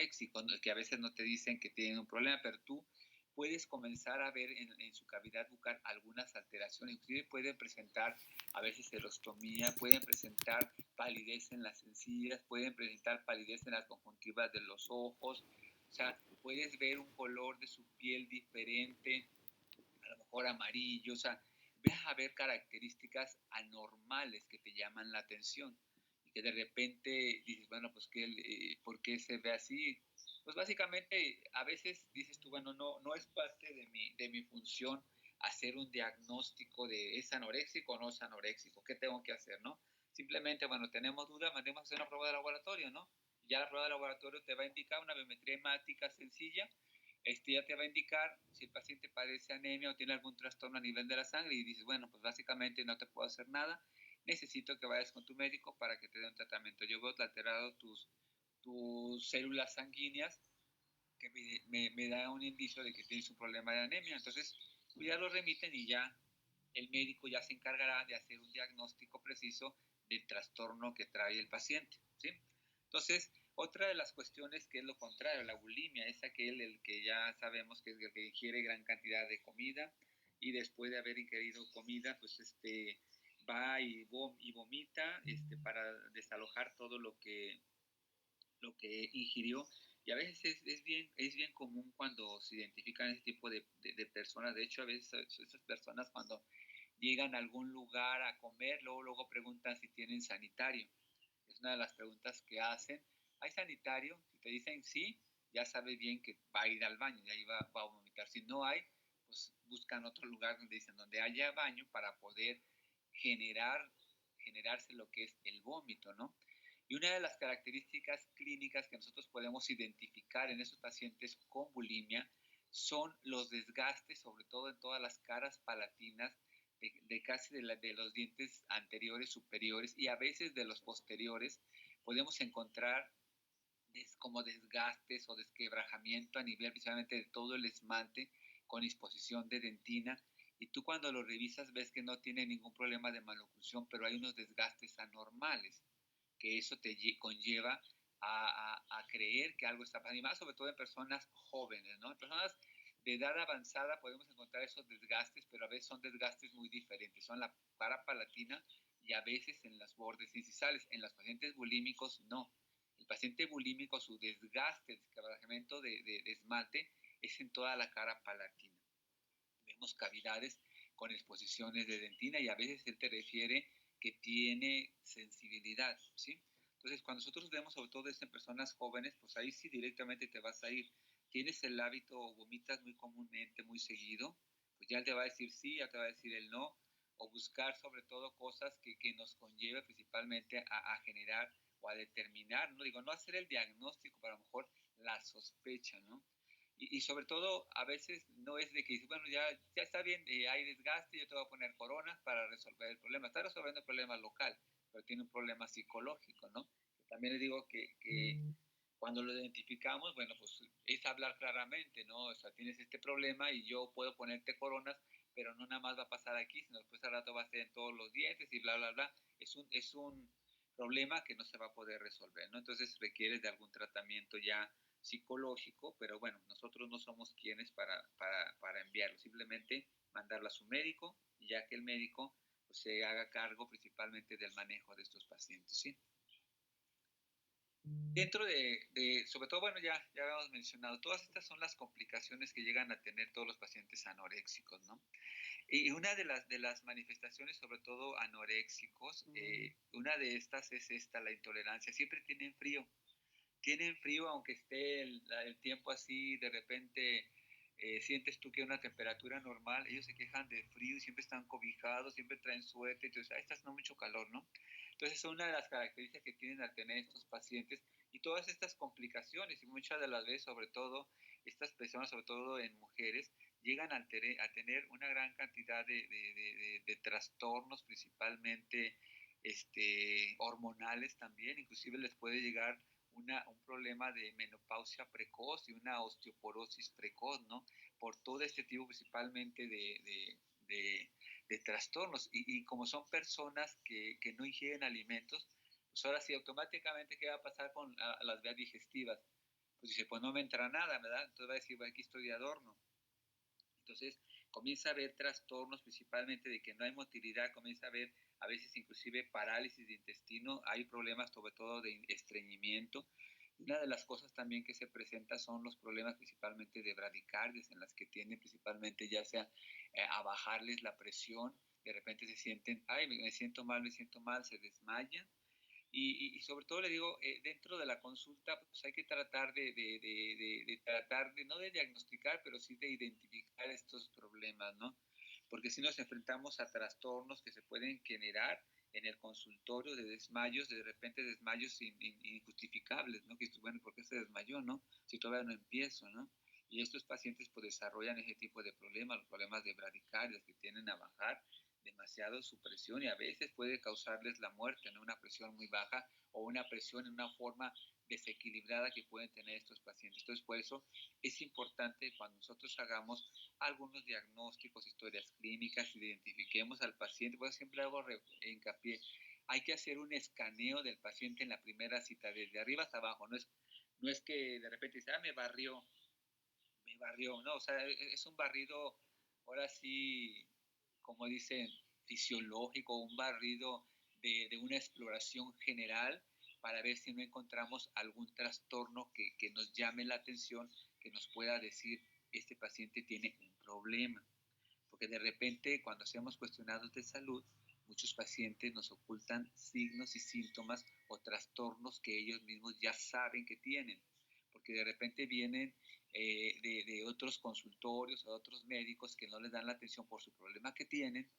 anoréxicos, ¿no? Que a veces no te dicen que tienen un problema, pero tú puedes comenzar a ver en su cavidad bucal algunas alteraciones, inclusive pueden presentar a veces erostomía, pueden presentar palidez en las encías, pueden presentar palidez en las conjuntivas de los ojos, o sea, puedes ver un color de su piel diferente, a lo mejor amarillo, o sea, vas a ver características anormales que te llaman la atención y que de repente dices, bueno, pues ¿por qué se ve así? Pues básicamente a veces dices tú, bueno, no es parte de mi función hacer un diagnóstico de es anoréxico o no es anoréxico, ¿qué tengo que hacer, no? Simplemente, bueno, tenemos dudas, mandemos a hacer una prueba de laboratorio, ¿no? Ya la prueba de laboratorio te va a indicar una biometría hemática sencilla, ya te va a indicar si el paciente padece anemia o tiene algún trastorno a nivel de la sangre y dices, bueno, pues básicamente no te puedo hacer nada, necesito que vayas con tu médico para que te dé un tratamiento. Yo veo alterado tus células sanguíneas, que me da un indicio de que tienes un problema de anemia, entonces pues ya lo remiten y ya el médico ya se encargará de hacer un diagnóstico preciso del trastorno que trae el paciente, ¿sí? Entonces, otra de las cuestiones que es lo contrario, la bulimia, es aquel el que ya sabemos que es el que ingiere gran cantidad de comida y después de haber ingerido comida, pues va y vomita para desalojar todo lo que ingirió. Y a veces es bien común cuando se identifican ese tipo de personas. De hecho, a veces esas personas cuando llegan a algún lugar a comer, luego preguntan si tienen sanitario. Es una de las preguntas que hacen. ¿Hay sanitario? Si te dicen sí, ya sabes bien que va a ir al baño y ahí va a vomitar. Si no hay, pues buscan otro lugar donde dicen donde haya baño para poder generarse lo que es el vómito, ¿no? Y una de las características clínicas que nosotros podemos identificar en esos pacientes con bulimia son los desgastes, sobre todo en todas las caras palatinas, de casi de los dientes anteriores, superiores y a veces de los posteriores. Podemos encontrar como desgastes o desquebrajamiento a nivel principalmente de todo el esmalte con disposición de dentina. Y tú cuando lo revisas ves que no tiene ningún problema de maloclusión, pero hay unos desgastes anormales que eso te conlleva a creer que algo está pasando, y más sobre todo en personas jóvenes, ¿no? En personas de edad avanzada podemos encontrar esos desgastes, pero a veces son desgastes muy diferentes, son la cara palatina y a veces en los bordes incisales. En los pacientes bulímicos, no. El paciente bulímico, su desgaste, desquebrajamiento de esmalte es en toda la cara palatina. Vemos cavidades con exposiciones de dentina y a veces él te refiere que tiene sensibilidad, ¿sí? Entonces, cuando nosotros vemos sobre todo esto en personas jóvenes, pues ahí sí directamente te vas a ir. Tienes el hábito o vomitas muy comúnmente, muy seguido, pues ya él te va a decir sí, ya te va a decir el no, o buscar sobre todo cosas que nos conlleve principalmente a generar o a determinar, no digo, no hacer el diagnóstico, pero a lo mejor la sospecha, ¿no? Y sobre todo, a veces no es de que dices, bueno, ya está bien, hay desgaste, yo te voy a poner coronas para resolver el problema. Está resolviendo el problema local, pero tiene un problema psicológico, ¿no? También les digo que cuando lo identificamos, bueno, pues es hablar claramente, ¿no? O sea, tienes este problema y yo puedo ponerte coronas, pero no nada más va a pasar aquí, sino después al rato va a ser en todos los dientes y bla, bla, bla. Es un problema que no se va a poder resolver, ¿no? Entonces requiere de algún tratamiento ya psicológico, pero bueno, nosotros no somos quienes para enviarlo, simplemente mandarlo a su médico y ya que el médico pues, se haga cargo principalmente del manejo de estos pacientes, ¿sí? Dentro sobre todo, bueno, ya habíamos mencionado, todas estas son las complicaciones que llegan a tener todos los pacientes anoréxicos, ¿no? Y una de las manifestaciones, sobre todo anoréxicos, una de estas es esta, la intolerancia. Siempre tienen frío, aunque esté el tiempo así, de repente sientes tú que una temperatura normal, ellos se quejan de frío y siempre están cobijados, siempre traen suéter, entonces, está haciendo mucho calor, ¿no? Entonces, es una de las características que tienen al tener estos pacientes y todas estas complicaciones, y muchas de las veces, sobre todo, estas personas, sobre todo en mujeres, llegan a tener una gran cantidad de trastornos, principalmente hormonales también, inclusive les puede llegar un problema de menopausia precoz y una osteoporosis precoz, ¿no? Por todo este tipo principalmente de trastornos. Y como son personas que no ingieren alimentos, pues ahora sí, automáticamente, ¿qué va a pasar con las vías digestivas? pues dice, pues no me entra nada, ¿verdad? Entonces va a decir, bueno, aquí estoy de adorno. Entonces comienza a haber trastornos, principalmente de que no hay motilidad, comienza a haber a veces inclusive parálisis de intestino, hay problemas sobre todo de estreñimiento. Y una de las cosas también que se presenta son los problemas principalmente de bradicardias, en las que tienden principalmente ya sea a bajarles la presión, de repente se sienten, ay, me siento mal, se desmayan y sobre todo le digo, dentro de la consulta, pues hay que tratar de tratar de, no de diagnosticar, pero sí de identificar estos problemas, ¿no? Porque si nos enfrentamos a trastornos que se pueden generar en el consultorio de desmayos, de repente desmayos injustificables, ¿no? Que bueno, ¿por qué se desmayó, no? Si todavía no empiezo, ¿no? Y estos pacientes pues desarrollan ese tipo de problemas, los problemas de bradicardias que tienden a bajar demasiado su presión y a veces puede causarles la muerte, ¿no? Una presión muy baja o una presión en una forma desequilibrada que pueden tener estos pacientes. Entonces, por eso es importante cuando nosotros hagamos algunos diagnósticos, historias clínicas, identifiquemos al paciente, pues siempre hago hincapié, hay que hacer un escaneo del paciente en la primera cita, desde arriba hasta abajo, no es que de repente dice, me barrió, no, o sea, es un barrido, ahora sí, como dicen, fisiológico, un barrido de una exploración general para ver si no encontramos algún trastorno que nos llame la atención, que nos pueda decir, este paciente tiene un problema. Porque de repente cuando hacemos cuestionarios de salud, muchos pacientes nos ocultan signos y síntomas o trastornos que ellos mismos ya saben que tienen. Porque de repente vienen de otros consultorios o otros médicos que no les dan la atención por su problema que tienen,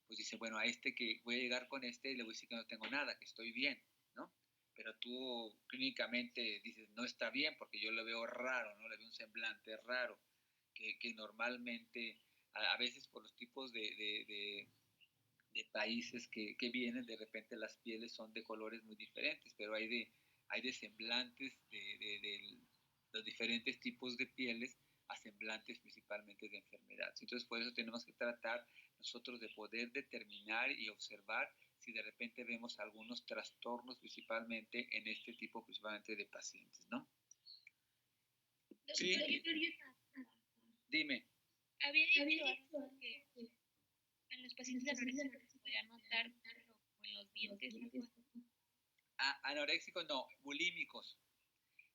pues dicen, bueno, a este que voy a llegar con este y le voy a decir que no tengo nada, que estoy bien, ¿no? Pero tú clínicamente dices, no está bien porque yo lo veo raro, ¿no? Le veo un semblante raro, que normalmente, a veces por los tipos de países que vienen, de repente las pieles son de colores muy diferentes, pero hay de semblantes de los diferentes tipos de pieles a semblantes principalmente de enfermedades. Entonces, por eso tenemos que tratar nosotros de poder determinar y observar si de repente vemos algunos trastornos principalmente en este tipo principalmente de pacientes, ¿no? Sí, dime. Había dicho algo que en los pacientes anoréxicos se podía notar como en los dientes, algo así. Anoréxicos no, bulímicos.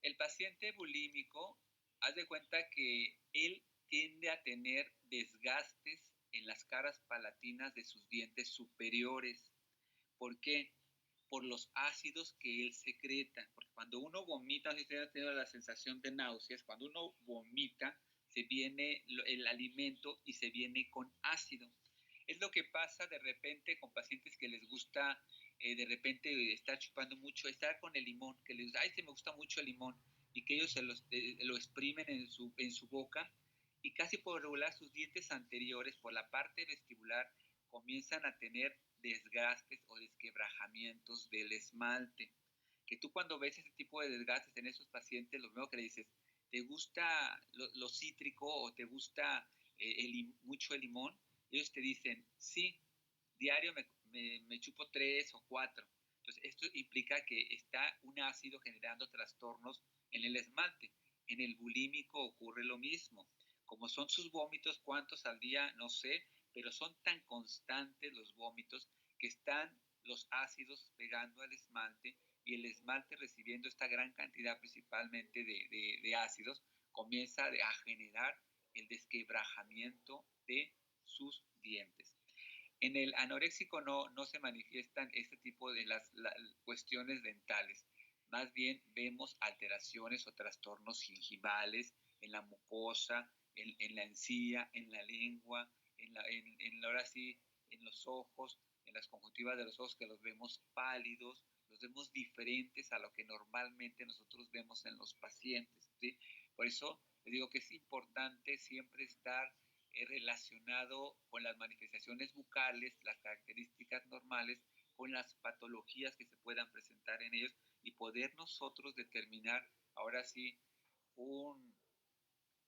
El paciente bulímico, haz de cuenta que él tiende a tener desgastes en las caras palatinas de sus dientes superiores. ¿Por qué? Por los ácidos que él secreta. Porque cuando uno vomita, si usted ha tenido la sensación de náuseas, cuando uno vomita, se viene el alimento y se viene con ácido. Es lo que pasa de repente con pacientes que les gusta de repente estar chupando mucho, estar con el limón, que les ay, se me gusta mucho el limón, y que ellos lo exprimen en su boca, y casi por regular sus dientes anteriores, por la parte vestibular, comienzan a tener desgastes o desquebrajamientos del esmalte. Que tú cuando ves ese tipo de desgastes en esos pacientes, lo primero que le dices, ¿te gusta lo cítrico o te gusta mucho el limón? Ellos te dicen, sí, diario me chupo 3 o 4. Entonces, esto implica que está un ácido generando trastornos en el esmalte. En el bulímico ocurre lo mismo. Como son sus vómitos, cuántos al día, no sé, pero son tan constantes los vómitos que están los ácidos pegando al esmalte y el esmalte recibiendo esta gran cantidad principalmente de ácidos, comienza a generar el desquebrajamiento de sus dientes. En el anoréxico no se manifiestan este tipo de cuestiones dentales. Más bien vemos alteraciones o trastornos gingivales en la mucosa, en la encía, en la lengua, ahora sí, en los ojos, en las conjuntivas de los ojos que los vemos pálidos, los vemos diferentes a lo que normalmente nosotros vemos en los pacientes, ¿sí? Por eso les digo que es importante siempre estar relacionado con las manifestaciones bucales, las características normales, con las patologías que se puedan presentar en ellos y poder nosotros determinar ahora sí un,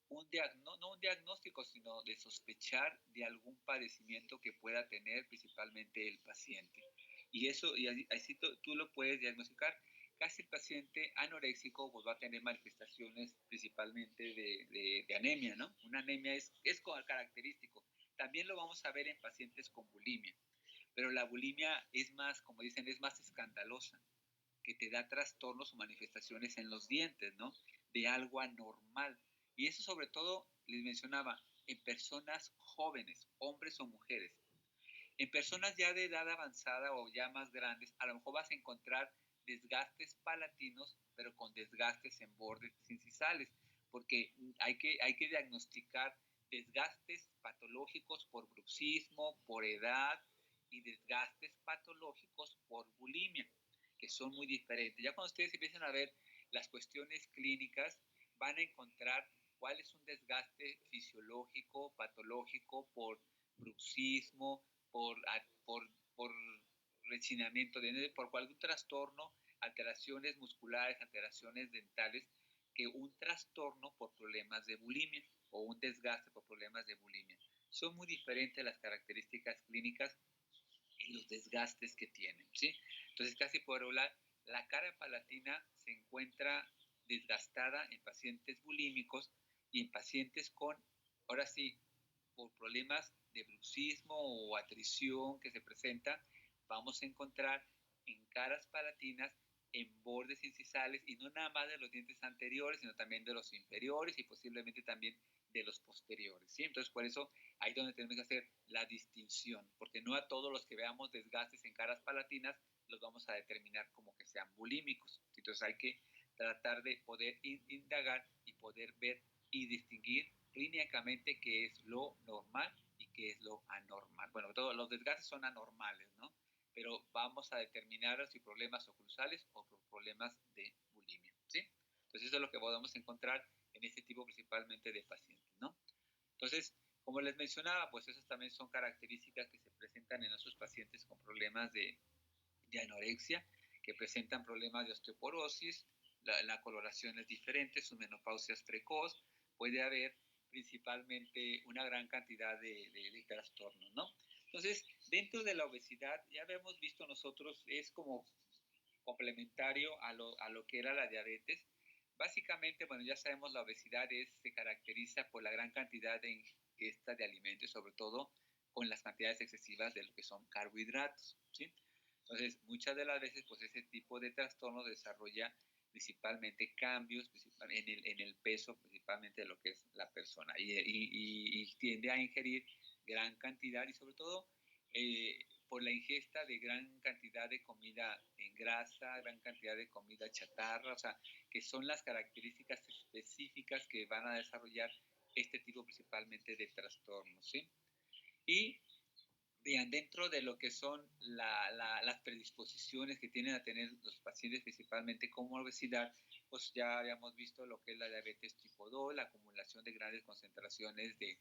no un diagnóstico, sino de sospechar de algún padecimiento que pueda tener principalmente el paciente. Y eso, y así tú lo puedes diagnosticar. casi el paciente anoréxico pues, va a tener manifestaciones principalmente de anemia, ¿no? Una anemia es característico. También lo vamos a ver en pacientes con bulimia, pero la bulimia es más, como dicen, es más escandalosa, que te da trastornos o manifestaciones en los dientes, ¿no? De algo anormal. Y eso sobre todo, les mencionaba, en personas jóvenes, hombres o mujeres. En personas ya de edad avanzada o ya más grandes, a lo mejor vas a encontrar desgastes palatinos, pero con desgastes en bordes incisales, porque hay que diagnosticar desgastes patológicos por bruxismo, por edad y desgastes patológicos por bulimia, que son muy diferentes. Ya cuando ustedes empiezan a ver las cuestiones clínicas, van a encontrar cuál es un desgaste fisiológico, patológico por bruxismo, por rechinamiento de por cualquier trastorno, alteraciones musculares, alteraciones dentales, que un trastorno por problemas de bulimia o un desgaste por problemas de bulimia. Son muy diferentes las características clínicas y los desgastes que tienen, ¿sí? Entonces, casi por hablar, la cara palatina se encuentra desgastada en pacientes bulímicos y en pacientes con, ahora sí, por problemas de bruxismo o atrición que se presenta, vamos a encontrar en caras palatinas, en bordes incisales, y no nada más de los dientes anteriores, sino también de los inferiores y posiblemente también de los posteriores, ¿sí? Entonces, por eso, ahí es donde tenemos que hacer la distinción, porque no a todos los que veamos desgastes en caras palatinas los vamos a determinar como que sean bulímicos. Entonces, hay que tratar de poder indagar y poder ver y distinguir clínicamente qué es lo normal y qué es lo anormal. Bueno, todos los desgastes son anormales, ¿no? Pero vamos a determinar si problemas oclusales o problemas de bulimia, ¿sí? Entonces eso es lo que podemos encontrar en este tipo principalmente de pacientes, ¿no? Entonces, como les mencionaba, pues esas también son características que se presentan en esos pacientes con problemas de anorexia, que presentan problemas de osteoporosis, la coloración es diferente, su menopausia es precoz, puede haber principalmente una gran cantidad de trastornos, ¿no? Entonces, dentro de la obesidad, ya habíamos visto nosotros, es como complementario a lo que era la diabetes. Básicamente, bueno, ya sabemos, la obesidad se caracteriza por la gran cantidad de ingesta de alimentos, sobre todo con las cantidades excesivas de lo que son carbohidratos, ¿sí? Entonces, muchas de las veces, pues ese tipo de trastorno desarrolla principalmente cambios en el peso, principalmente de lo que es la persona, y tiende a ingerir gran cantidad y sobre todo por la ingesta de gran cantidad de comida en grasa, gran cantidad de comida chatarra, o sea, que son las características específicas que van a desarrollar este tipo principalmente de trastornos, ¿sí? Y vean, dentro de lo que son las predisposiciones que tienen a tener los pacientes principalmente con obesidad, pues ya habíamos visto lo que es la diabetes tipo 2, la acumulación de grandes concentraciones de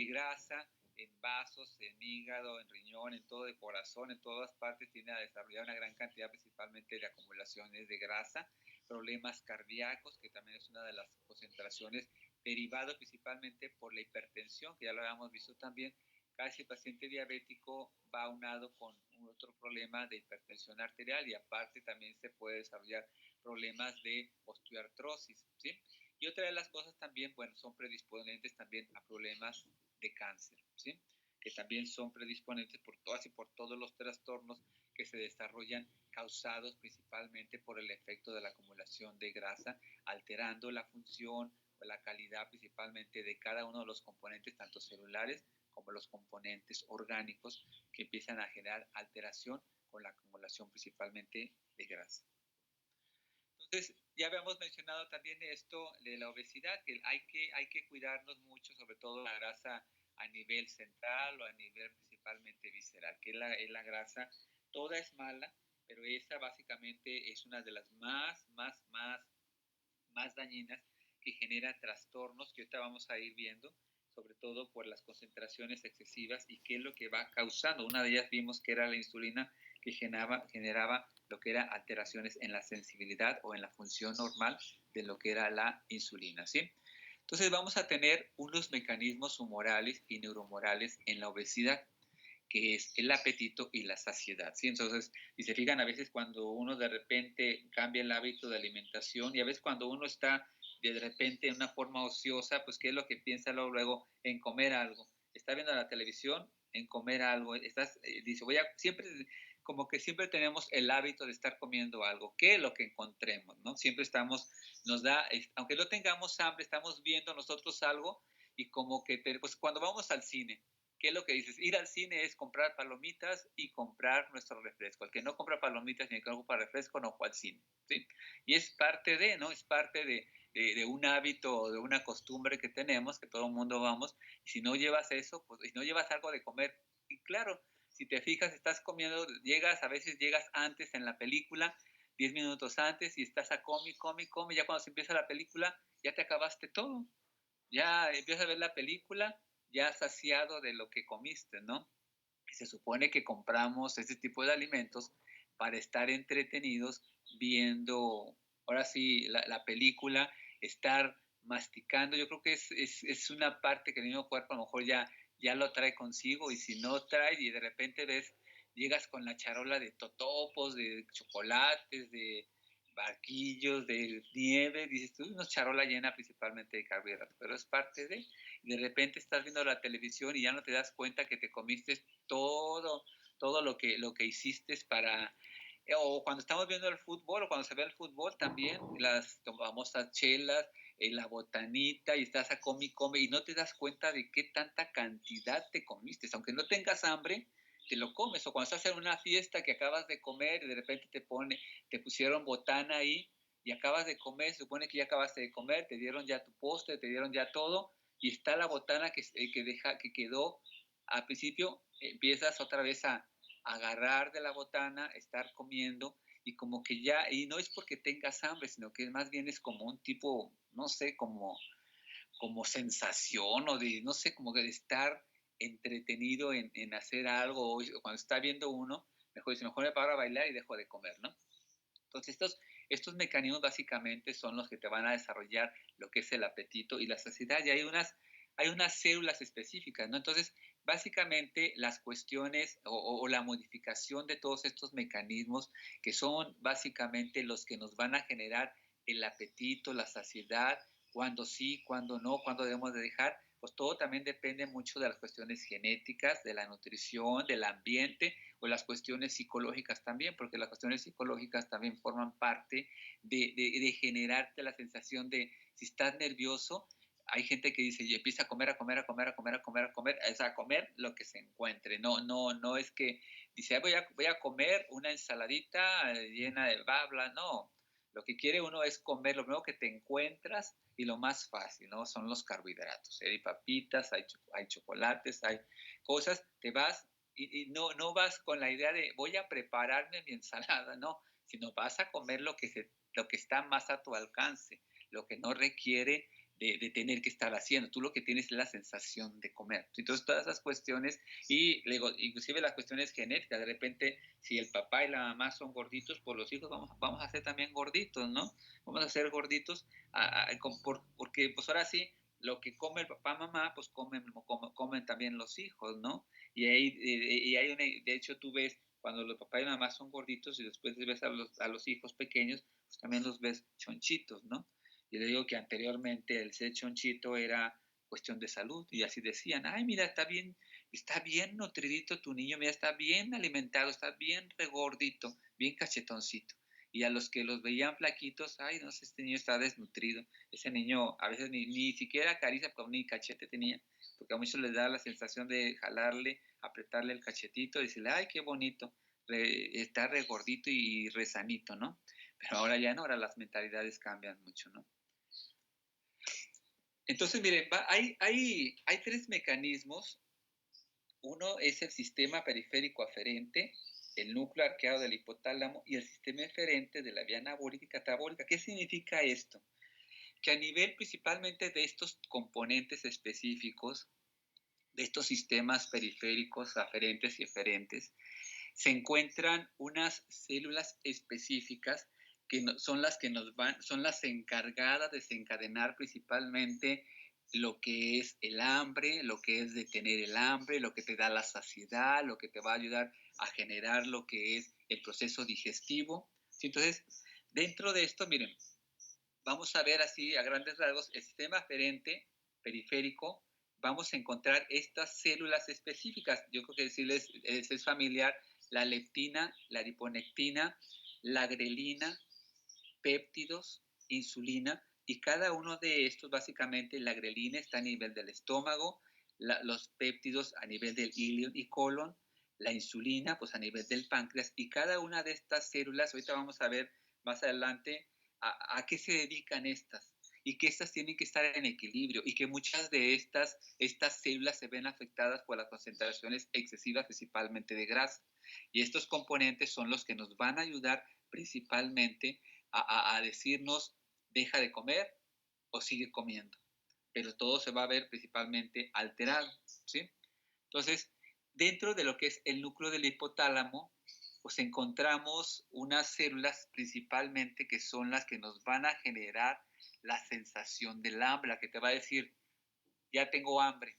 grasa en vasos, en hígado, en riñón, en todo el corazón, en todas partes tiene a desarrollar una gran cantidad principalmente de acumulaciones de grasa, problemas cardíacos, que también es una de las concentraciones derivados principalmente por la hipertensión, que ya lo habíamos visto también. Casi paciente diabético va aunado con otro problema de hipertensión arterial y aparte también se puede desarrollar problemas de osteoartrosis, ¿sí? Y otra de las cosas también, bueno, son predisponentes también a problemas de cáncer, ¿sí? Que también son predisponentes por todos los trastornos que se desarrollan causados principalmente por el efecto de la acumulación de grasa, alterando la función o la calidad principalmente de cada uno de los componentes, tanto celulares como los componentes orgánicos, que empiezan a generar alteración con la acumulación principalmente de grasa. Entonces, ya habíamos mencionado también esto de la obesidad, que hay que cuidarnos mucho, sobre todo la grasa a nivel central o a nivel principalmente visceral, que es la grasa, toda es mala, pero esa básicamente es una de las más dañinas, que genera trastornos que ahorita vamos a ir viendo, sobre todo por las concentraciones excesivas y qué es lo que va causando. Una de ellas vimos que era la insulina, que generaba lo que era alteraciones en la sensibilidad o en la función normal de lo que era la insulina, ¿sí? Entonces vamos a tener unos mecanismos humorales y neuromorales en la obesidad, que es el apetito y la saciedad, ¿sí? Entonces, si se fijan, a veces cuando uno de repente cambia el hábito de alimentación y a veces cuando uno está de repente en una forma ociosa, pues ¿qué es lo que piensa luego? En comer algo. Está viendo la televisión, en comer algo. Dice, siempre, como que siempre tenemos el hábito de estar comiendo algo, que es lo que encontremos, ¿no? Siempre estamos, aunque no tengamos hambre, estamos viendo nosotros algo y como que, pues cuando vamos al cine, ¿qué es lo que dices? Ir al cine es comprar palomitas y comprar nuestro refresco. El que no compra palomitas ni el que no compra refresco no fue al cine, ¿sí? Y es parte de, ¿no? Es parte de un hábito, de una costumbre que tenemos, que todo el mundo vamos, y si no llevas eso, pues si no llevas algo de comer, y claro, si te fijas, estás comiendo, a veces llegas antes en la película, 10 minutos antes, y estás a come, ya cuando se empieza la película, ya te acabaste todo, ya empiezas a ver la película, ya saciado de lo que comiste, ¿no? Y se supone que compramos este tipo de alimentos para estar entretenidos viendo, ahora sí, la película, estar masticando. Yo creo que es una parte que el mismo cuerpo a lo mejor ya lo trae consigo, y si no trae y de repente llegas con la charola de totopos, de chocolates, de barquillos, de nieve, dices tú, una charola llena principalmente de carbohidratos, pero es parte de repente estás viendo la televisión y ya no te das cuenta que te comiste todo lo que hiciste para, o cuando estamos viendo el fútbol, o cuando se ve el fútbol también, las famosas chelas, la botanita, y estás a come, y no te das cuenta de qué tanta cantidad te comiste, aunque no tengas hambre, te lo comes, o cuando estás en una fiesta que acabas de comer y de repente te pusieron botana ahí, y acabas de comer, se supone que ya acabaste de comer, te dieron ya tu postre, te dieron ya todo, y está la botana que quedó al principio, empiezas otra vez a agarrar de la botana, estar comiendo, y como que ya, y no es porque tengas hambre, sino que más bien es como un tipo, no sé, como sensación, o de, no sé, como de estar entretenido en hacer algo, o cuando está viendo uno, mejor me paro a bailar y dejo de comer, ¿no? Entonces, estos mecanismos básicamente son los que te van a desarrollar lo que es el apetito y la saciedad, y hay unas células específicas, ¿no? Entonces, básicamente las cuestiones o la modificación de todos estos mecanismos, que son básicamente los que nos van a generar el apetito, la saciedad, cuando sí, cuando no, cuando debemos de dejar, pues todo también depende mucho de las cuestiones genéticas, de la nutrición, del ambiente, o las cuestiones psicológicas también, porque las cuestiones psicológicas también forman parte de generarte la sensación de, si estás nervioso, hay gente que dice, y empieza a comer, a comer, a comer, a comer, a comer, a comer, es a comer lo que se encuentre, no es que dice, voy a comer una ensaladita llena de babla, no, lo que quiere uno es comer lo primero que te encuentras, y lo más fácil, ¿no? Son los carbohidratos. Hay papitas, hay chocolates, hay cosas, te vas y no vas con la idea de voy a prepararme mi ensalada, no, sino vas a comer lo que está más a tu alcance, lo que no requiere de tener que estar haciendo. Tú lo que tienes es la sensación de comer. Entonces, todas esas cuestiones, y luego, inclusive las cuestiones genéticas, de repente, si el papá y la mamá son gorditos, pues los hijos vamos a ser también gorditos, ¿no? Vamos a ser gorditos, porque pues ahora sí, lo que come el papá, mamá, pues comen también los hijos, ¿no? De hecho, tú ves cuando los papás y mamá son gorditos y después ves a los hijos pequeños, pues también los ves chonchitos, ¿no? Y le digo que anteriormente el ser chonchito era cuestión de salud, y así decían, ay, mira, está bien nutridito tu niño, mira, está bien alimentado, está bien regordito, bien cachetoncito. Y a los que los veían flaquitos, ay, no sé, este niño está desnutrido, ese niño a veces ni siquiera caricia, ni cachete tenía, porque a muchos les da la sensación de jalarle, apretarle el cachetito y decirle, ay, qué bonito, está regordito y resanito, ¿no? Pero ahora ya no, ahora las mentalidades cambian mucho, ¿no? Entonces, miren, hay tres mecanismos. Uno es el sistema periférico aferente, el núcleo arqueado del hipotálamo y el sistema eferente de la vía anabólica y catabólica. ¿Qué significa esto? Que a nivel principalmente de estos componentes específicos, de estos sistemas periféricos aferentes y eferentes, se encuentran unas células específicas que son las que son las encargadas de desencadenar principalmente lo que es el hambre, lo que es detener el hambre, lo que te da la saciedad, lo que te va a ayudar a generar lo que es el proceso digestivo. ¿Sí? Entonces, dentro de esto, miren, vamos a ver así a grandes rasgos el sistema aferente periférico. Vamos a encontrar estas células específicas. Yo creo que decirles es familiar: la leptina, la adiponectina, la grelina, péptidos, insulina, y cada uno de estos, básicamente, la grelina está a nivel del estómago, los péptidos a nivel del ilion y colon, la insulina pues a nivel del páncreas, y cada una de estas células, ahorita vamos a ver más adelante a qué se dedican estas, y que estas tienen que estar en equilibrio, y que muchas de estas células se ven afectadas por las concentraciones excesivas, principalmente de grasa. Y estos componentes son los que nos van a ayudar principalmente a decirnos: deja de comer o sigue comiendo. Pero todo se va a ver principalmente alterado, ¿sí? Entonces, dentro de lo que es el núcleo del hipotálamo, pues encontramos unas células principalmente que son las que nos van a generar la sensación del hambre, la que te va a decir: ya tengo hambre,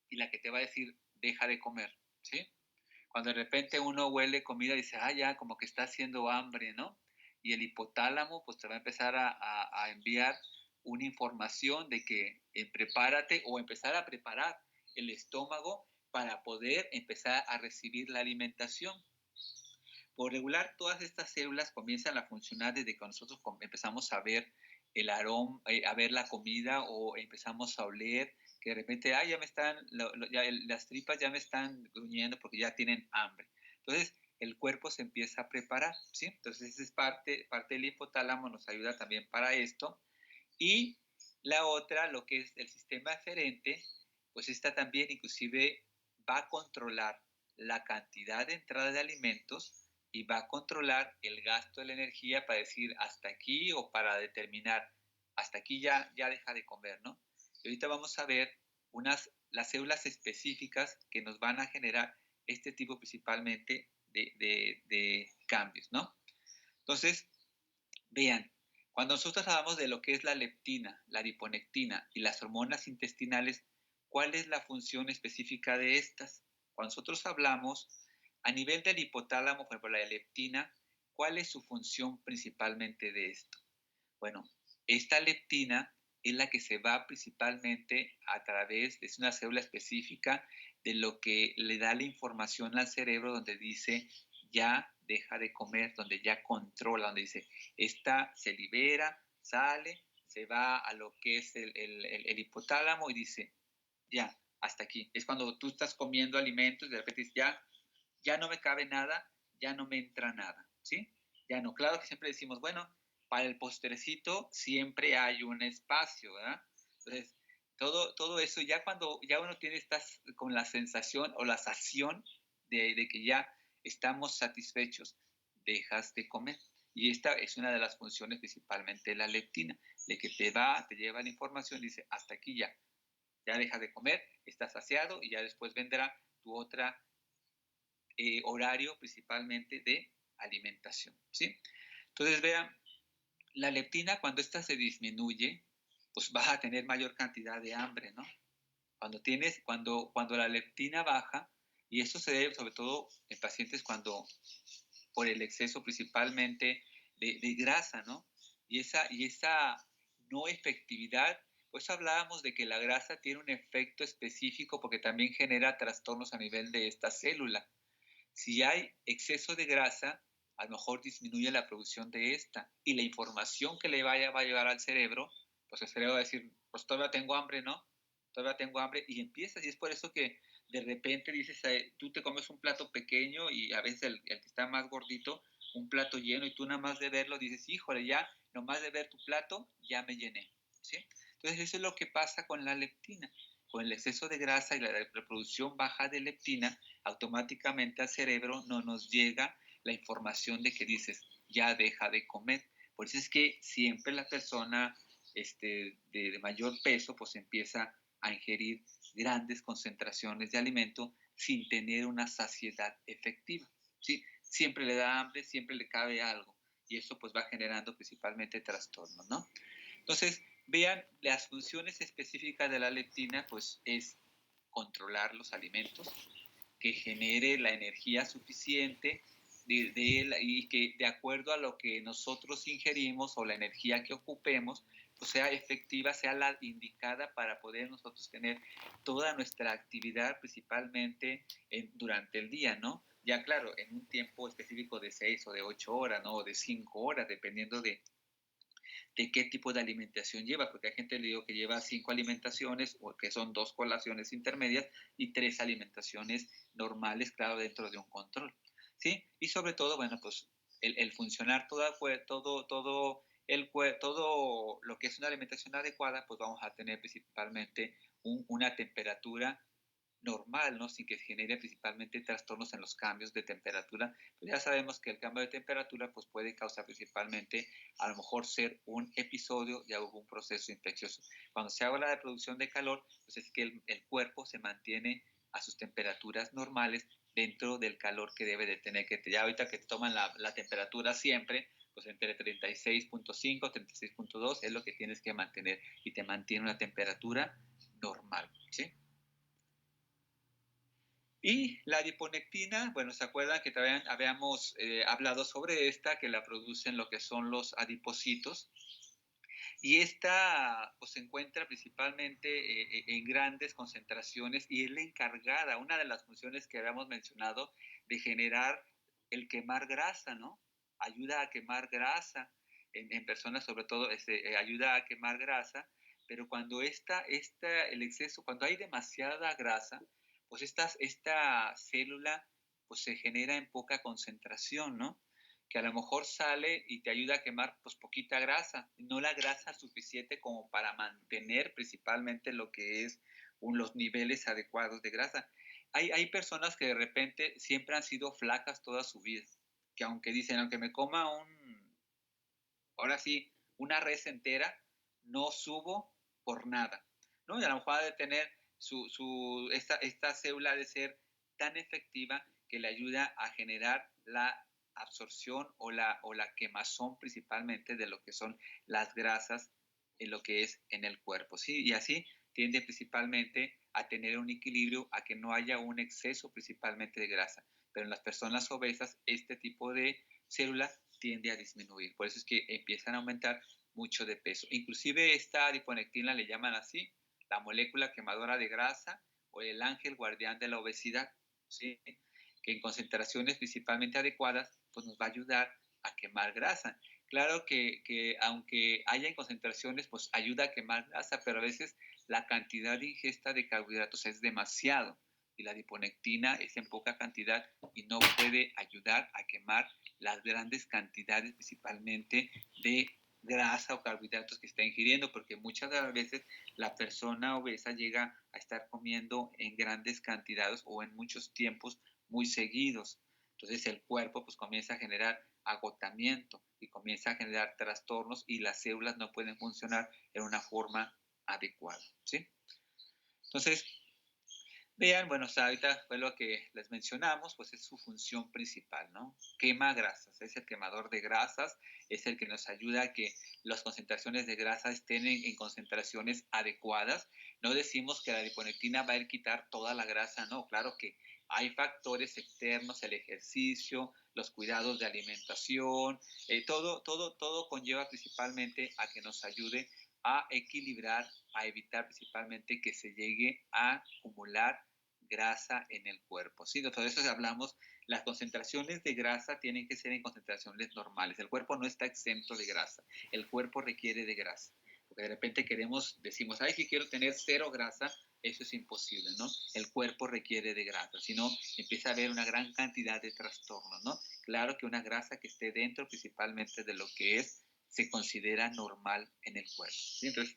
y la que te va a decir: deja de comer, ¿sí? Cuando de repente uno huele comida y dice: ya, como que está haciendo hambre, ¿no? Y el hipotálamo pues te va a empezar a enviar una información de que prepárate, o empezar a preparar el estómago para poder empezar a recibir la alimentación. Por regular, todas estas células comienzan a funcionar desde que nosotros empezamos a ver el aroma, a ver la comida, o empezamos a oler, que de repente, ya me están, las tripas ya me están gruñendo porque ya tienen hambre. Entonces, el cuerpo se empieza a preparar, ¿sí? Entonces, esa es parte del hipotálamo, nos ayuda también para esto. Y la otra, lo que es el sistema aferente, pues esta también inclusive va a controlar la cantidad de entrada de alimentos, y va a controlar el gasto de la energía para decir hasta aquí, o para determinar hasta aquí ya deja de comer, ¿no? Y ahorita vamos a ver las células específicas que nos van a generar este tipo principalmente de cambios, ¿no? Entonces, vean, cuando nosotros hablamos de lo que es la leptina, la adiponectina y las hormonas intestinales, ¿cuál es la función específica de estas? Cuando nosotros hablamos a nivel del hipotálamo, por ejemplo, la leptina, ¿cuál es su función principalmente de esto? Bueno, esta leptina es la que se va principalmente a través de una célula específica, de lo que le da la información al cerebro, donde dice: ya deja de comer, donde ya controla, donde dice: esta se libera, sale, se va a lo que es el hipotálamo y dice: ya, hasta aquí. Es cuando tú estás comiendo alimentos y de repente dices: ya no me cabe nada, ya no me entra nada, ¿sí? Ya no. Claro que siempre decimos: bueno, para el postrecito siempre hay un espacio, ¿verdad? Entonces, todo eso, ya cuando ya uno tiene con la sensación o la sación de que ya estamos satisfechos, dejas de comer. Y esta es una de las funciones principalmente de la leptina, de que te lleva la información, dice: hasta aquí ya deja de comer, estás saciado, y ya después vendrá tu otra horario principalmente de alimentación, ¿sí? Entonces, vean, la leptina, cuando esta se disminuye, pues vas a tener mayor cantidad de hambre, ¿no? Cuando la leptina baja, y eso se debe sobre todo en pacientes cuando por el exceso principalmente de grasa, ¿no? Y esa no efectividad, pues hablábamos de que la grasa tiene un efecto específico porque también genera trastornos a nivel de esta célula. Si hay exceso de grasa, a lo mejor disminuye la producción de esta, y la información que va a llegar al cerebro, pues el cerebro va a decir: pues todavía tengo hambre, ¿no? Todavía tengo hambre, y empiezas, y es por eso que de repente dices, tú te comes un plato pequeño, y a veces el que está más gordito, un plato lleno, y tú nada más de verlo dices: híjole, ya, nomás de ver tu plato, ya me llené, ¿sí? Entonces eso es lo que pasa con la leptina. Con el exceso de grasa y la reproducción baja de leptina, automáticamente al cerebro no nos llega la información de que dices: ya deja de comer. Por eso es que siempre la persona de mayor peso pues empieza a ingerir grandes concentraciones de alimento sin tener una saciedad efectiva, ¿sí? Siempre le da hambre, siempre le cabe algo, y eso pues va generando principalmente trastornos, ¿no? Entonces, Vean, las funciones específicas de la leptina, pues es controlar los alimentos, que genere la energía suficiente y que de acuerdo a lo que nosotros ingerimos o la energía que ocupemos, pues sea efectiva, sea la indicada para poder nosotros tener toda nuestra actividad principalmente durante el día, ¿no? Ya claro, en un tiempo específico de 6 o de 8 horas, ¿no? O de 5 horas, dependiendo de qué tipo de alimentación lleva, porque hay gente le digo que lleva 5 alimentaciones, o que son 2 colaciones intermedias y 3 alimentaciones normales, claro, dentro de un control, ¿sí? Y sobre todo, bueno, pues el funcionar todo lo que es una alimentación adecuada, pues vamos a tener principalmente una temperatura normal, ¿no? Sin que genere principalmente trastornos en los cambios de temperatura. Pues ya sabemos que el cambio de temperatura pues puede causar principalmente a lo mejor ser un episodio de algún proceso infeccioso. Cuando se habla de producción de calor, pues es que el cuerpo se mantiene a sus temperaturas normales dentro del calor que debe de tener, que ya ahorita que te toman la temperatura siempre, pues entre 36.5, 36.2 es lo que tienes que mantener y te mantiene una temperatura normal, ¿sí? Y la adiponectina, bueno, ¿se acuerdan que también habíamos hablado sobre esta, que la producen lo que son los adipocitos? Y esta pues, se encuentra principalmente en grandes concentraciones y es la encargada, una de las funciones que habíamos mencionado, de generar el quemar grasa, ¿no? Ayuda a quemar grasa en personas, sobre todo, ayuda a quemar grasa, pero cuando el exceso, cuando hay demasiada grasa, pues esta célula pues se genera en poca concentración, ¿no? Que a lo mejor sale y te ayuda a quemar pues poquita grasa, no la grasa suficiente como para mantener principalmente lo que es los niveles adecuados de grasa. Hay personas que de repente siempre han sido flacas toda su vida, que aunque dicen, aunque me coma ahora sí, una res entera, no subo por nada, ¿no? Y a lo mejor ha de tener esta célula de ser tan efectiva que le ayuda a generar la absorción o la quemazón principalmente de lo que son las grasas en lo que es en el cuerpo, ¿sí? Y así tiende principalmente a tener un equilibrio, a que no haya un exceso principalmente de grasa. Pero en las personas obesas, este tipo de célula tiende a disminuir. Por eso es que empiezan a aumentar mucho de peso. Inclusive esta adiponectina le llaman así, la molécula quemadora de grasa o el ángel guardián de la obesidad, ¿sí? Que en concentraciones principalmente adecuadas, pues nos va a ayudar a quemar grasa. Claro que aunque haya en concentraciones, pues ayuda a quemar grasa, pero a veces la cantidad de ingesta de carbohidratos es demasiado y la adiponectina es en poca cantidad y no puede ayudar a quemar las grandes cantidades principalmente de grasa o carbohidratos que está ingiriendo, porque muchas de las veces la persona obesa llega a estar comiendo en grandes cantidades o en muchos tiempos muy seguidos. Entonces el cuerpo pues comienza a generar agotamiento y comienza a generar trastornos y las células no pueden funcionar en una forma adecuada, ¿sí? Entonces, vean, bueno, o sea, ahorita fue lo que les mencionamos, pues es su función principal, ¿no? Quema grasas, es el quemador de grasas, es el que nos ayuda a que las concentraciones de grasa estén en concentraciones adecuadas. No decimos que la adiponectina va a ir quitar toda la grasa, no, claro que hay factores externos, el ejercicio, los cuidados de alimentación, todo conlleva principalmente a que nos ayude a equilibrar, a evitar principalmente que se llegue a acumular grasa en el cuerpo, ¿sí? Por eso hablamos, las concentraciones de grasa tienen que ser en concentraciones normales. El cuerpo no está exento de grasa, el cuerpo requiere de grasa. Porque de repente decimos, ay, si quiero tener cero grasa, eso es imposible, ¿no? El cuerpo requiere de grasa, si no, empieza a haber una gran cantidad de trastornos, ¿no? Claro que una grasa que esté dentro principalmente de lo que se considera normal en el cuerpo, ¿sí? Entonces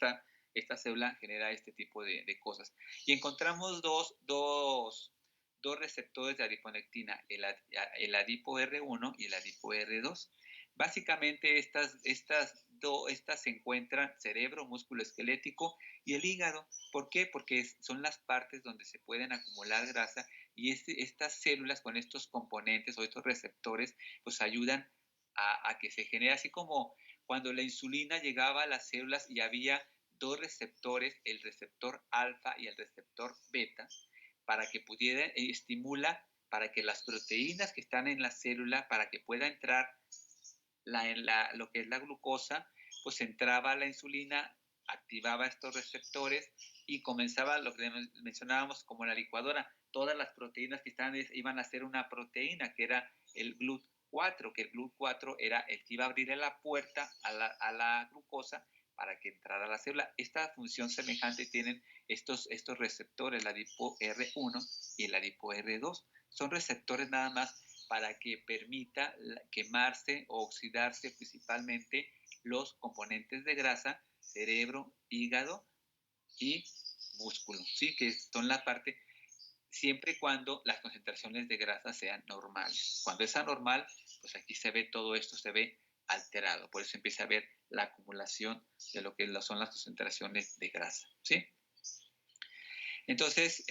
esta célula genera este tipo de cosas. Y encontramos dos receptores de adiponectina, el adipo R1 y el adipo R2. Básicamente estas se encuentran cerebro, músculo esquelético y el hígado. ¿Por qué? Porque son las partes donde se pueden acumular grasa y estas células con estos componentes o estos receptores pues ayudan a que se genere, así como cuando la insulina llegaba a las células y había dos receptores, el receptor alfa y el receptor beta, para que pudiera, estimula para que las proteínas que están en la célula, para que pueda entrar lo que es la glucosa, pues entraba la insulina, activaba estos receptores y comenzaba lo que mencionábamos como la licuadora. Todas las proteínas que estaban iban a ser una proteína, que era el GLUT4, que el GLUT4 era el que iba a abrir la puerta a la glucosa para que entrara a la célula. Esta función semejante tienen estos receptores, la ApoR1 y el ApoR2. Son receptores nada más para que permita quemarse o oxidarse principalmente los componentes de grasa, cerebro, hígado y músculo, ¿sí? Que son la parte, siempre y cuando las concentraciones de grasa sean normales. Cuando es anormal, pues aquí se ve todo esto, se ve alterado. Por eso empieza a haber la acumulación de lo que son las concentraciones de grasa, ¿sí? Entonces,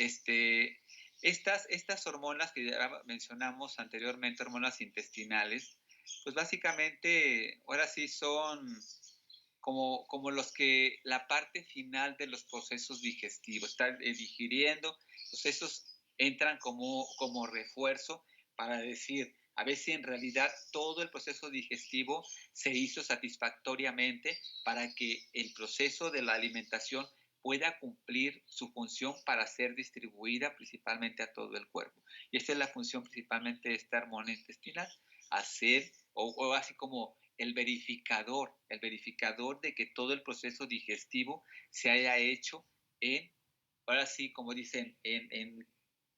estas hormonas que ya mencionamos anteriormente, hormonas intestinales, pues básicamente ahora sí son como los que la parte final de los procesos digestivos, están digiriendo, pues esos entran como refuerzo para decir, a ver si en realidad todo el proceso digestivo se hizo satisfactoriamente para que el proceso de la alimentación pueda cumplir su función para ser distribuida principalmente a todo el cuerpo. Y esta es la función principalmente de esta hormona intestinal, hacer, o así como el verificador de que todo el proceso digestivo se haya hecho ahora sí, como dicen, en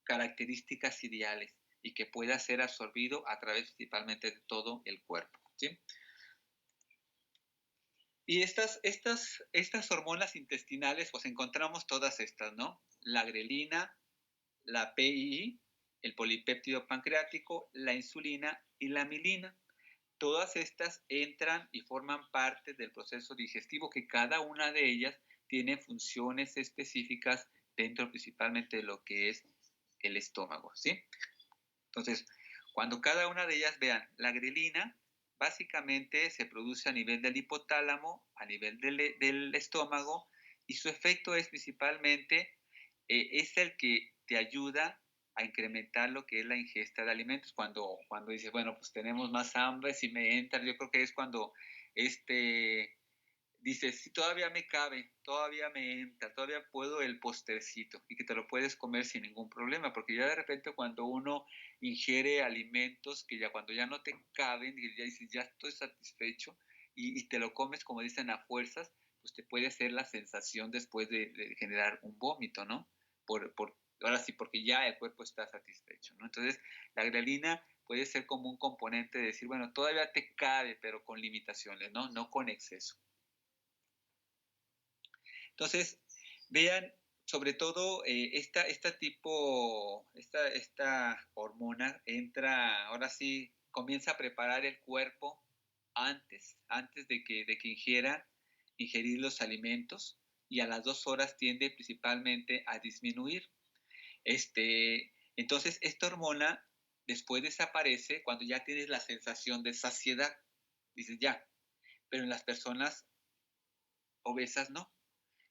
características ideales y que pueda ser absorbido a través principalmente de todo el cuerpo, ¿sí? Y estas hormonas intestinales, pues encontramos todas estas, ¿no? La grelina, la PII, el polipéptido pancreático, la insulina y la milina. Todas estas entran y forman parte del proceso digestivo, que cada una de ellas tiene funciones específicas dentro principalmente de lo que es el estómago, ¿sí? Entonces, cuando cada una de ellas, vean, la grelina básicamente se produce a nivel del hipotálamo, a nivel del estómago, y su efecto es principalmente, es el que te ayuda a incrementar lo que es la ingesta de alimentos. Cuando dices, bueno, pues tenemos más hambre, si me entra, yo creo que es cuando dices, sí, todavía me cabe, todavía me entra, todavía puedo el postrecito, y que te lo puedes comer sin ningún problema, porque ya de repente cuando uno ingiere alimentos que ya cuando ya no te caben, y ya dices, ya estoy satisfecho, y te lo comes, como dicen, a fuerzas, pues te puede hacer la sensación después de generar un vómito, ¿no? Ahora sí, porque ya el cuerpo está satisfecho, ¿no? Entonces, la grelina puede ser como un componente de decir, bueno, todavía te cabe, pero con limitaciones, ¿no? No con exceso. Entonces, vean, sobre todo, esta hormona entra, ahora sí, comienza a preparar el cuerpo antes de que ingerir los alimentos, y a las 2 horas tiende principalmente a disminuir. Entonces, esta hormona después desaparece cuando ya tienes la sensación de saciedad. Dices, ya, pero en las personas obesas no.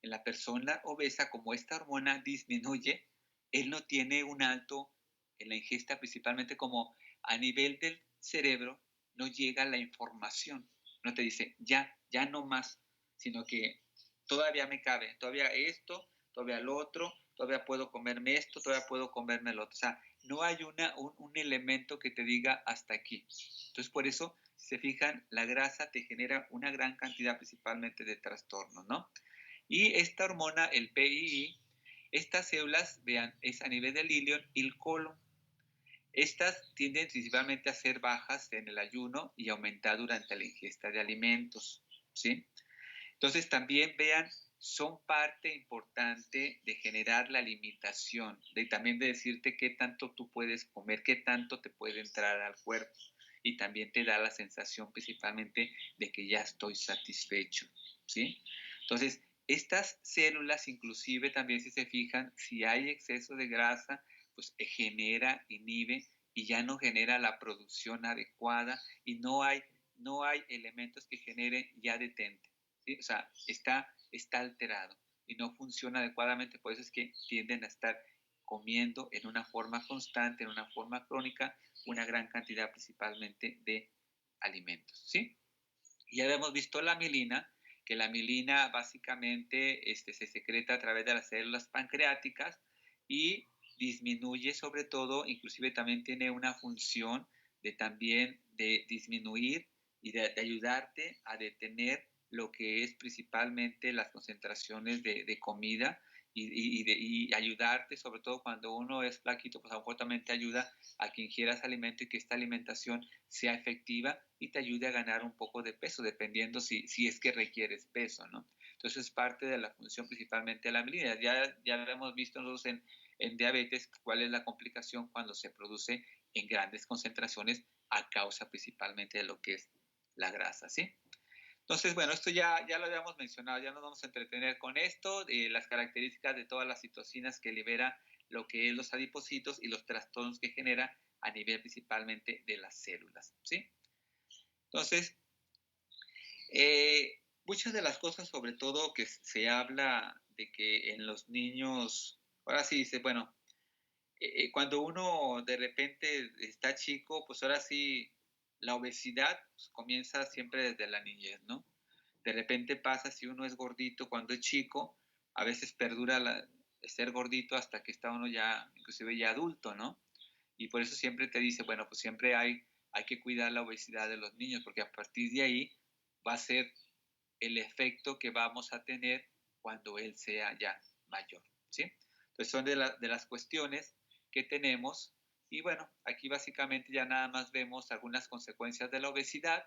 En la persona obesa, como esta hormona disminuye, él no tiene un alto en la ingesta, principalmente como a nivel del cerebro no llega la información. No te dice, ya no más, sino que todavía me cabe, todavía esto, todavía lo otro, todavía puedo comerme esto, todavía puedo comerme lo otro. O sea, no hay un elemento que te diga hasta aquí. Entonces, por eso, si se fijan, la grasa te genera una gran cantidad principalmente de trastornos, ¿no? Y esta hormona, el PII, estas células, vean, es a nivel del ilion y el colon. Estas tienden principalmente a ser bajas en el ayuno y aumentar durante la ingesta de alimentos, ¿sí? Entonces también vean, son parte importante de generar la limitación, también de decirte qué tanto tú puedes comer, qué tanto te puede entrar al cuerpo. Y también te da la sensación principalmente de que ya estoy satisfecho, ¿sí? Entonces, estas células inclusive también, si se fijan, si hay exceso de grasa, pues genera, inhibe y ya no genera la producción adecuada, y no hay elementos que generen ya detente, ¿sí? O sea, está está alterado y no funciona adecuadamente. Por eso es que tienden a estar comiendo en una forma constante, en una forma crónica, una gran cantidad principalmente de alimentos, ¿sí? Y ya hemos visto la mielina, que la mielina básicamente se secreta a través de las células pancreáticas y disminuye sobre todo, inclusive también tiene una función de también de disminuir y de ayudarte a detener lo que es principalmente las concentraciones de comida y ayudarte, sobre todo cuando uno es flaquito, pues a lo mejor también te ayuda a que ingieras alimento y que esta alimentación sea efectiva y te ayude a ganar un poco de peso, dependiendo si es que requieres peso, ¿no? Entonces es parte de la función principalmente de la mielina. Ya lo hemos visto nosotros en diabetes, cuál es la complicación cuando se produce en grandes concentraciones a causa principalmente de lo que es la grasa, ¿sí? Entonces, bueno, esto ya lo habíamos mencionado, ya nos vamos a entretener con esto, las características de todas las citocinas que libera lo que es los adipocitos y los trastornos que genera a nivel principalmente de las células, ¿sí? Entonces, muchas de las cosas, sobre todo que se habla de que en los niños, ahora sí dice, bueno, cuando uno de repente está chico, pues ahora sí, la obesidad pues, comienza siempre desde la niñez, ¿no? De repente pasa si uno es gordito cuando es chico, a veces perdura ser gordito hasta que está uno ya, inclusive ya adulto, ¿no? Y por eso siempre te dice, bueno, pues siempre hay que cuidar la obesidad de los niños, porque a partir de ahí va a ser el efecto que vamos a tener cuando él sea ya mayor, ¿sí? Entonces son de las cuestiones que tenemos y bueno, aquí básicamente ya nada más vemos algunas consecuencias de la obesidad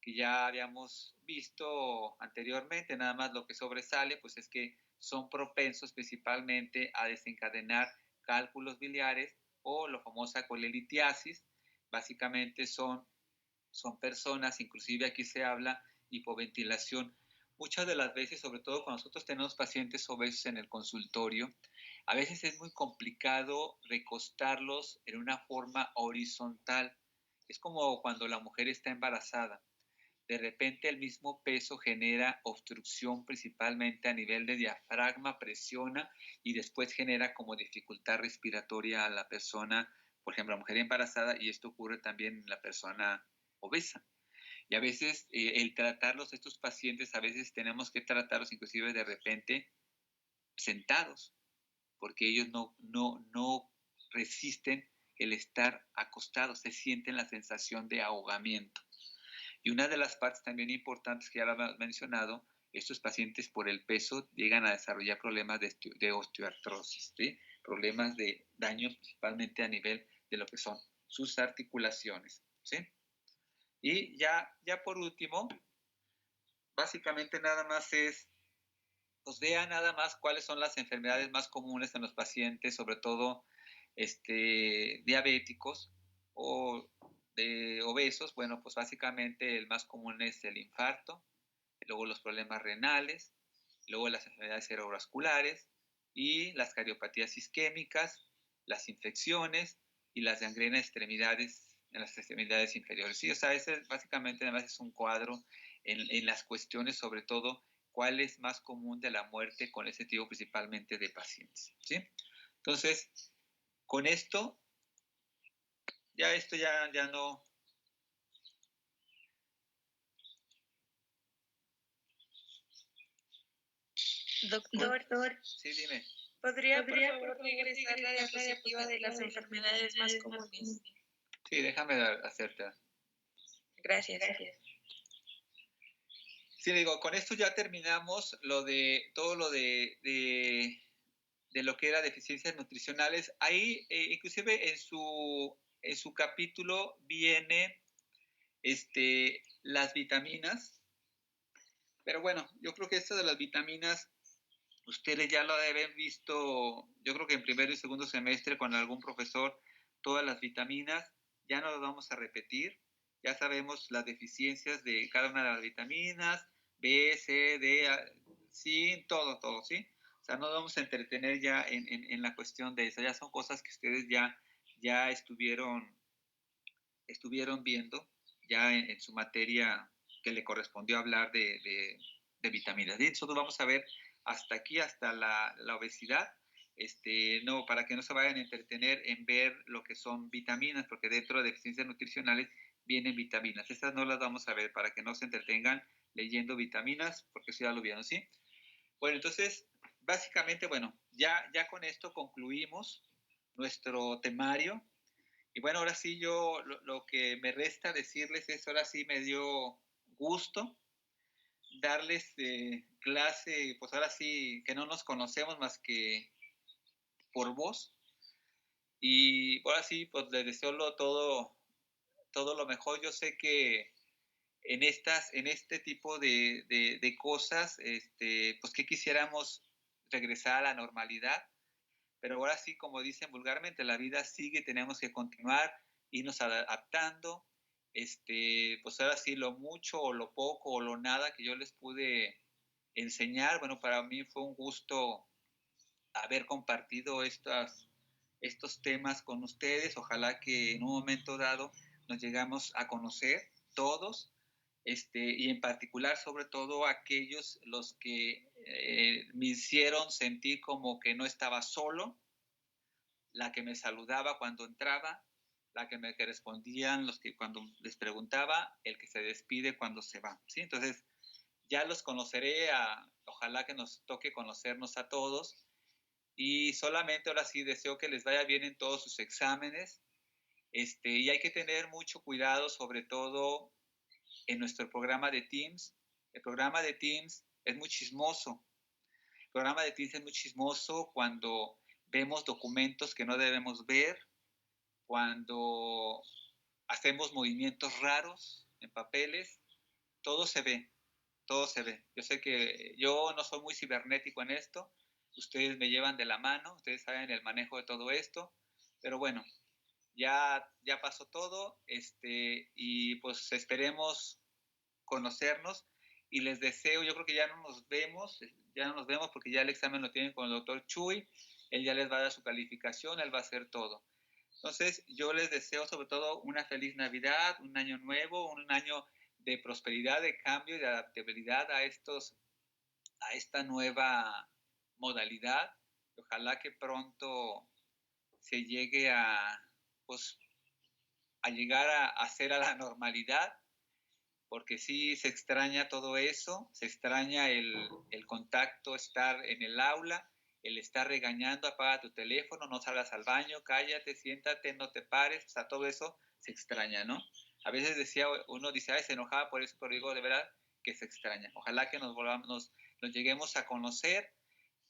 que ya habíamos visto anteriormente, nada más lo que sobresale pues es que son propensos principalmente a desencadenar cálculos biliares o la famosa colelitiasis. Básicamente son personas, inclusive aquí se habla hipoventilación. Muchas de las veces, sobre todo cuando nosotros tenemos pacientes obesos en el consultorio, a veces es muy complicado recostarlos en una forma horizontal. Es como cuando la mujer está embarazada. De repente el mismo peso genera obstrucción principalmente a nivel de diafragma, presiona y después genera como dificultad respiratoria a la persona, por ejemplo, la mujer embarazada, y esto ocurre también en la persona obesa. Y a veces el tratarlos, estos pacientes, a veces tenemos que tratarlos inclusive de repente sentados, porque ellos no resisten el estar acostados, se sienten la sensación de ahogamiento. Y una de las partes también importantes que ya lo hemos mencionado, estos pacientes por el peso llegan a desarrollar problemas de osteoartrosis, ¿sí? Problemas de daño principalmente a nivel de lo que son sus articulaciones, ¿sí? Y ya por último, básicamente nada más es, pues vean nada más cuáles son las enfermedades más comunes en los pacientes, sobre todo diabéticos o de obesos. Bueno, pues básicamente el más común es el infarto, luego los problemas renales, luego las enfermedades cerebrovasculares y las cardiopatías isquémicas, las infecciones y las gangrenas extremidades en las extremidades inferiores. Sí, o sea, ese básicamente además es un cuadro en las cuestiones, sobre todo, cuál es más común de la muerte con ese tipo principalmente de pacientes, ¿sí? Entonces, con esto, esto ya no... Doctor, sí, dime. ¿Podría por favor regresar la diapositiva de las enfermedades más comunes? Sí, déjame hacerte. Gracias. Sí, digo, con esto ya terminamos todo lo de lo que era deficiencias nutricionales. Ahí, inclusive en su capítulo viene las vitaminas. Pero bueno, yo creo que esto de las vitaminas, ustedes ya lo deben visto, yo creo que en primero y segundo semestre con algún profesor, todas las vitaminas, ya no las vamos a repetir. Ya sabemos las deficiencias de cada una de las vitaminas, B, C, D, sí, todo, ¿sí? O sea, no nos vamos a entretener ya en la cuestión de eso. Ya son cosas que ustedes ya estuvieron viendo ya en su materia que le correspondió hablar de vitaminas. Y nosotros vamos a ver hasta aquí, hasta la obesidad. No, para que no se vayan a entretener en ver lo que son vitaminas, porque dentro de deficiencias nutricionales vienen vitaminas. Estas no las vamos a ver para que no se entretengan leyendo vitaminas, porque eso ya lo vieron, ¿sí? Bueno, entonces, básicamente, bueno, ya con esto concluimos nuestro temario. Y bueno, ahora sí lo que me resta decirles es, ahora sí me dio gusto darles clase, pues ahora sí que no nos conocemos más que por voz. Y ahora sí, pues les deseo todo lo mejor. Yo sé que en este tipo de cosas, pues que quisiéramos regresar a la normalidad, pero ahora sí, como dicen vulgarmente, la vida sigue, tenemos que continuar, irnos adaptando, pues ahora sí, lo mucho o lo poco o lo nada que yo les pude enseñar, bueno, para mí fue un gusto haber compartido estos temas con ustedes. Ojalá que en un momento dado nos llegamos a conocer todos, y en particular, sobre todo, aquellos los que me hicieron sentir como que no estaba solo, la que me saludaba cuando entraba, la que me respondían los que cuando les preguntaba, el que se despide cuando se va, ¿sí? Entonces, ya los conoceré, ojalá que nos toque conocernos a todos, y solamente ahora sí deseo que les vaya bien en todos sus exámenes, y hay que tener mucho cuidado, sobre todo en nuestro programa de Teams. El programa de Teams es muy chismoso. El programa de Teams es muy chismoso cuando vemos documentos que no debemos ver, cuando hacemos movimientos raros en papeles, todo se ve, todo se ve. Yo sé que yo no soy muy cibernético en esto, ustedes me llevan de la mano, ustedes saben el manejo de todo esto, pero bueno, ya pasó todo, y pues esperemos conocernos, y les deseo, yo creo que ya no nos vemos porque ya el examen lo tienen con el doctor Chuy, él ya les va a dar su calificación, él va a hacer todo. Entonces, yo les deseo sobre todo una feliz Navidad, un año nuevo, un año de prosperidad, de cambio y de adaptabilidad a esta nueva modalidad. Ojalá que pronto se llegue pues, a llegar a hacer a la normalidad, porque sí se extraña todo eso, se extraña el contacto, estar en el aula, el estar regañando, apaga tu teléfono, no salgas al baño, cállate, siéntate, no te pares, o sea, todo eso se extraña, ¿no? A veces uno dice, ay, se enojaba por eso, pero digo, de verdad que se extraña. Ojalá que nos lleguemos a conocer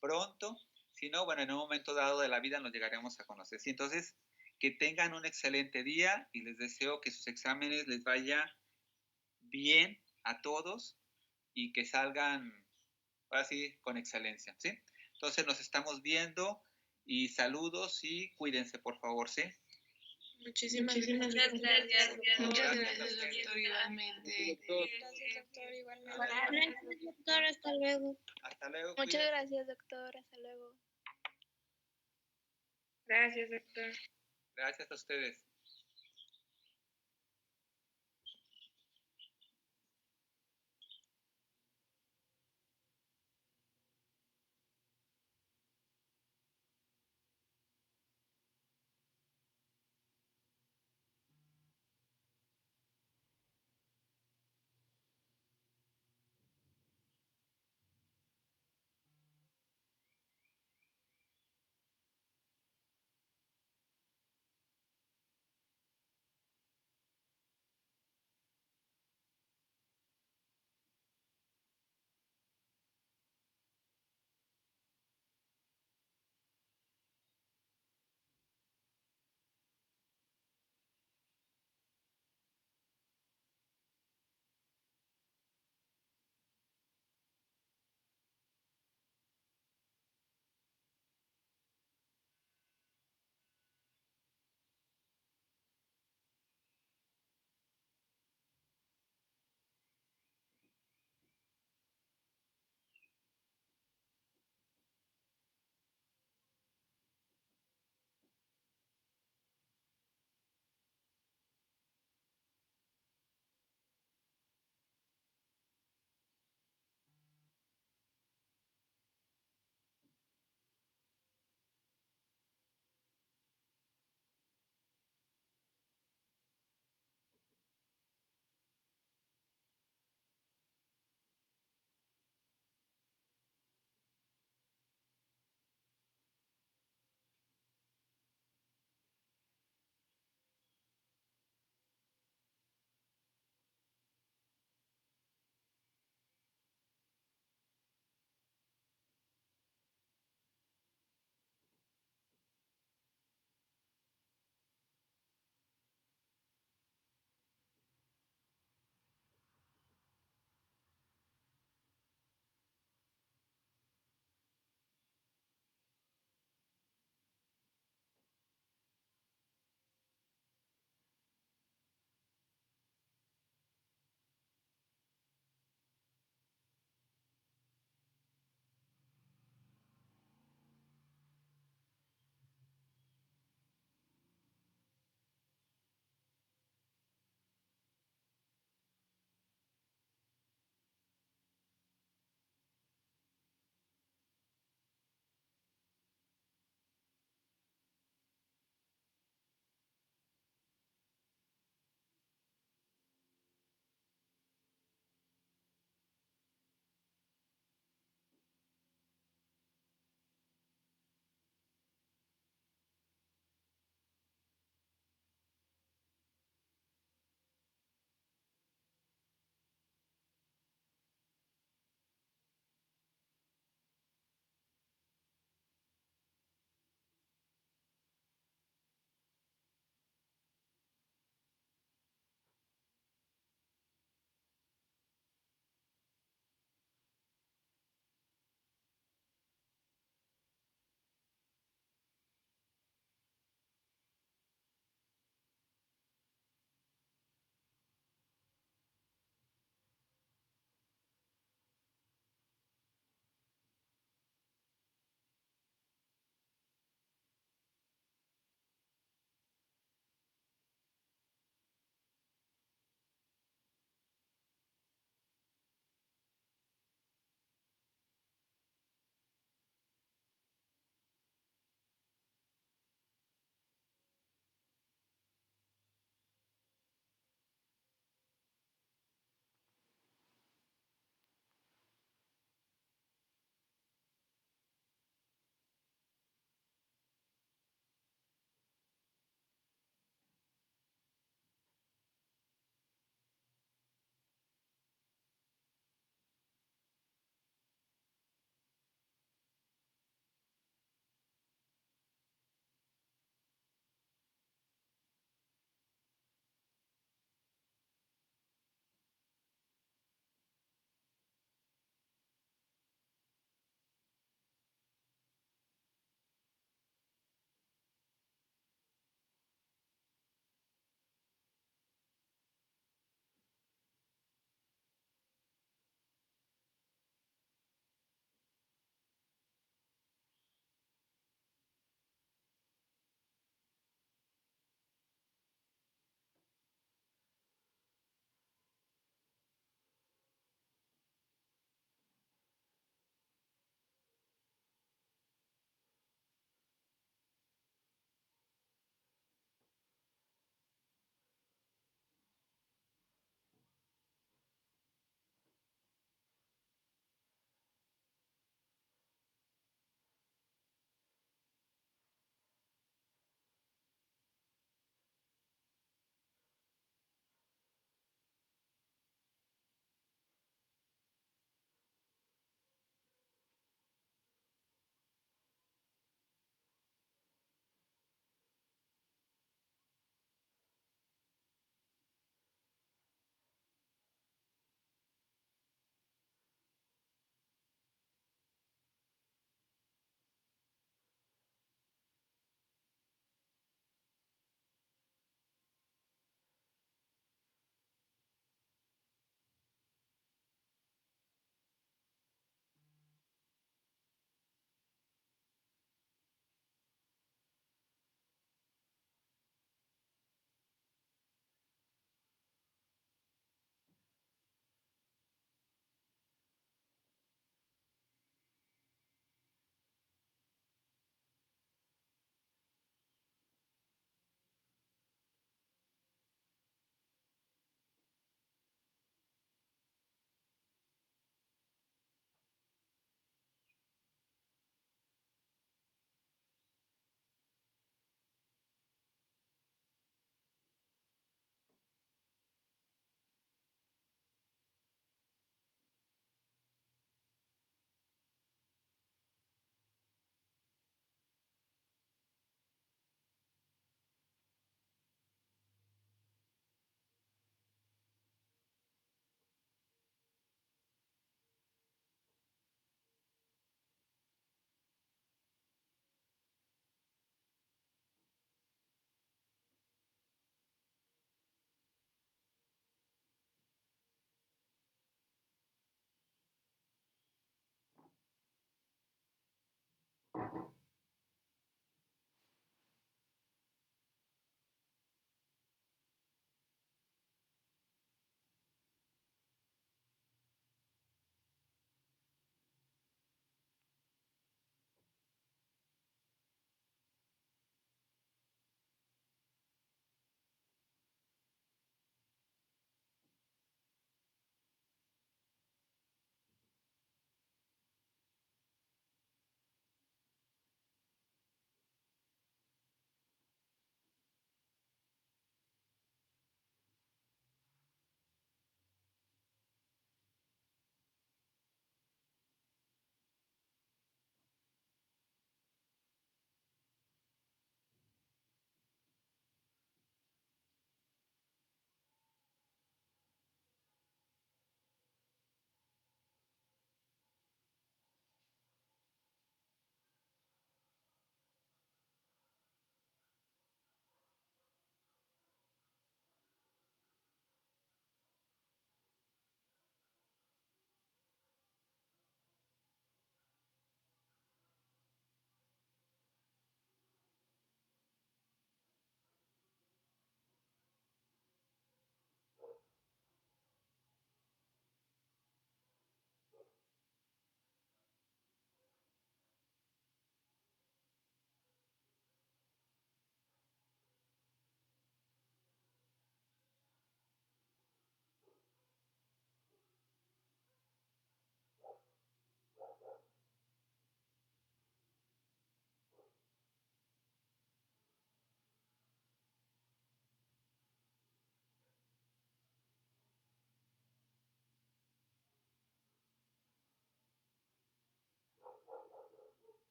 pronto, si no, bueno, en un momento dado de la vida nos llegaremos a conocer. Sí, entonces, que tengan un excelente día y les deseo que sus exámenes les vaya bien a todos y que salgan, ahora sí, con excelencia, ¿sí? Entonces nos estamos viendo y saludos y cuídense, por favor, ¿sí? Muchísimas gracias. Muchas gracias, doctor, igualmente. Gracias, doctor, igualmente. Gracias, doctor, hasta luego. Hasta luego. Muchas Cuídense. gracias, doctor, hasta luego. Gracias, doctor. Gracias a ustedes.